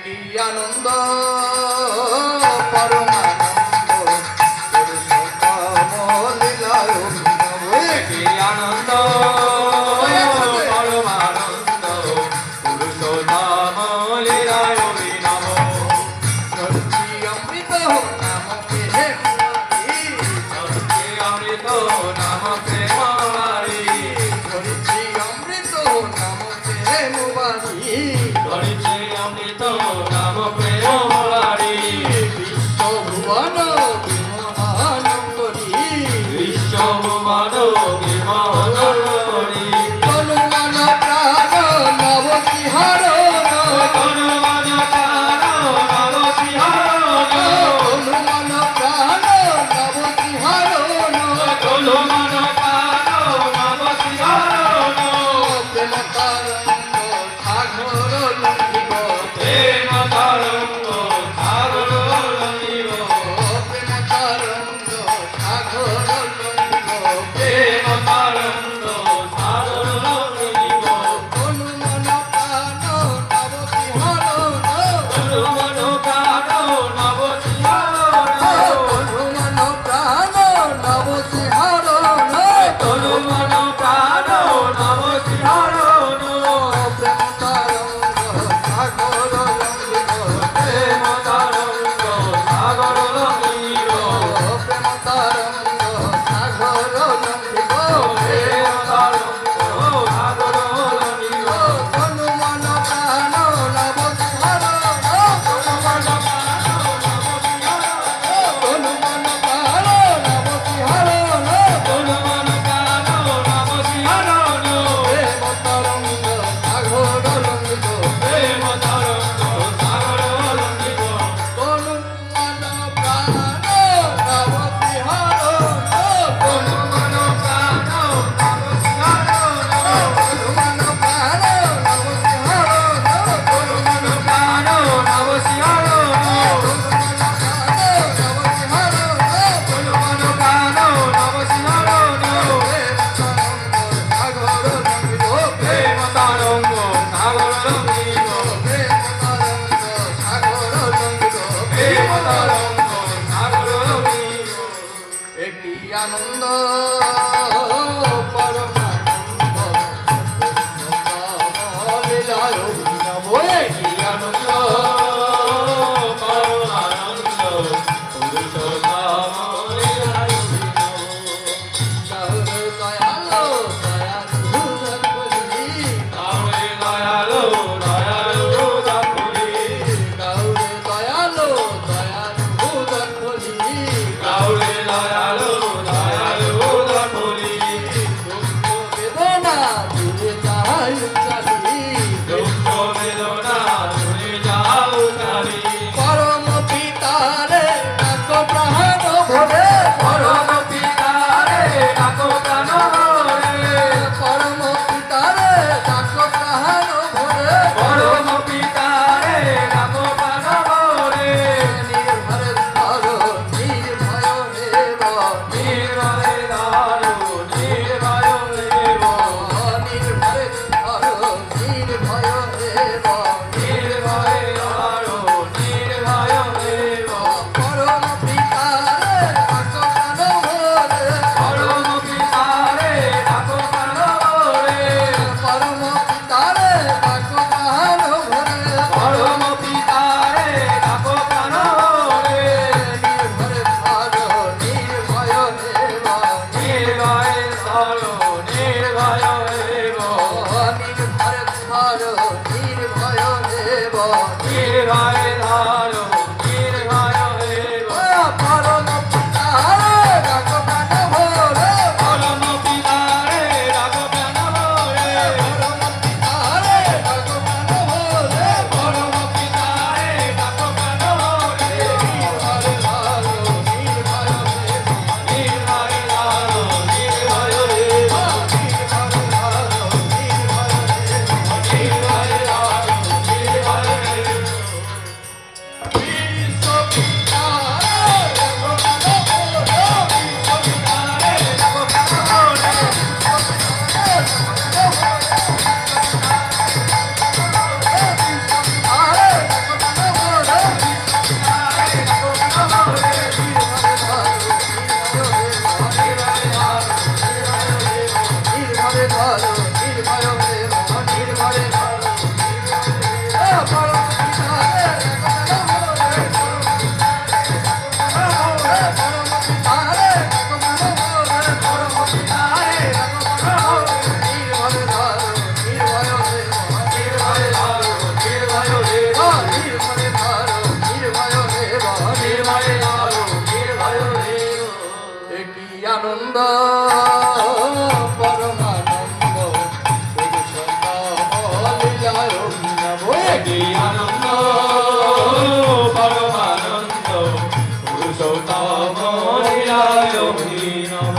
কি আনন্দ পরমানন্দ পুরুষোত্তম লীলায় অভিনব কি আনন্দ পরমানন্দ পুরুষোত্তম লীলায় অভিনব চলছি অমৃত নাম প্রেম চলছি অমৃত নাম প্রেম চলছি অমৃত নাম প্রেম চলছি অমৃত নাম প্রেম বিশ্বভুবন বিমোহন করি বিশ্বভুবন বিমোহন করি তনু মন প্রাণ নব বিহার তনু মন প্রাণ নব বিহার তনু মন প্রাণ নব বিহার তনু মন প্রাণ নব বিহার প্রেম তরঙ্গ সাগর লঙ্ঘিব প্রেম তরঙ্গ সাগর লঙ্ঘিব প্রেম তরঙ্গ সাগর লঙ্ঘিব প্রেম তরঙ্গ সাগর লঙ্ঘিব তনু মন প্রাণ নব বিহার তনু মন প্রাণ নব বিহার তনু মন প্রাণ নব বিহার তনু মন প্রাণ নব বিহার প্রেম তরঙ্গ সাগর লঙ্ঘিব প্রেম তরঙ্গ সাগর লঙ্ঘিব প্রেম তরঙ্গ সাগর লঙ্ঘিব প্রেম তরঙ্গ সাগর লঙ্ঘিব তনু মন প্রাণ নব বিহার তনু মন প্রাণ নব বিহার তনু মন প্রাণ নব বিহার তনু মন প্রাণ নব বিহার প্রেম তরঙ্গ সাগর লঙ্ঘিব প্রেম তরঙ্গ সাগর লঙ্ঘিব তনু মন প্রাণ নব বিহার তনু মন প্রাণ নব বিহার তনু মন প্রাণ নব বিহার তনু মন প্রাণ নব বিহার তনু মন প্রাণ নব বিহার প্রেম তরঙ্গ সাগর লঙ্ঘিব প্রেম তরঙ্গ সাগর লঙ্ঘিব প্রেম তরঙ্গ সাগর লঙ্ঘিব একটি আনন্দ পরমানন্দ পুরুষোত্তম লীলায় অভিনব একটি আনন্দ পরমানন্দ পুরুষোত্তম লীলায় অভিনব গৌর দয়ালো দয়ালু রঘুপতি গৌর দয়ালো দয়ালু রঘুপতি গৌর দয়ালো দয়ালু রঘুপতি গৌর দয়ালো দয়ালু রঘুপতি দুঃখ বেদনা দূরে যাই চালি দুঃখ বেদনা দূরে যাও চালি পরম পিতারে ডাকো প্রাণ ভরে পরম পিতারে ডাকো প্রাণ ভরে পরম পিতারে ডাকো প্রাণ ভরে পরম পিতারে ডাকো প্রাণ ভরে নির্ভরে ধরো নির্ভয় দেব নির্ভরে ধরো নির্ভয় দেব নির্ভরে ধরো নির্ভয় দেব নির্ভরে ধরো নির্ভয় দেব পরম পিতারে ডাকো প্রাণ ভরে পরম পিতারে ডাকো প্রাণ ভরে পরম পিতারে ডাকো প্রাণ ভরে পরম পিতারে ডাকো প্রাণ ভরে নির্ভরে ধরো নির্ভয় দেব নির্ভরে ধরো নির্ভয় দেব নির্ভরে ধরো নির্ভয় দেব নির্ভরে ধরো নির্ভয় দেব পরম পিতারে ডাকো প্রাণ ভরে পরম পিতারে ডাকো প্রাণ ভরে পরম পিতারে ডাকো প্রাণ ভরে পরম পিতারে ডাকো প্রাণ ভরে নির্ভরে ধরো নির্ভয় দেব নির্ভরে ধরো নির্ভয় দেব নির্ভরে ধরো নির্ভয় দেব নির্ভরে ধরো নির্ভয় দেব আনন্দ পরমানন্দ পুরুষোত্তম লীলায় অভিনব কি আনন্দ পরমানন্দ পুরুষোত্তম লীলায় অভিনব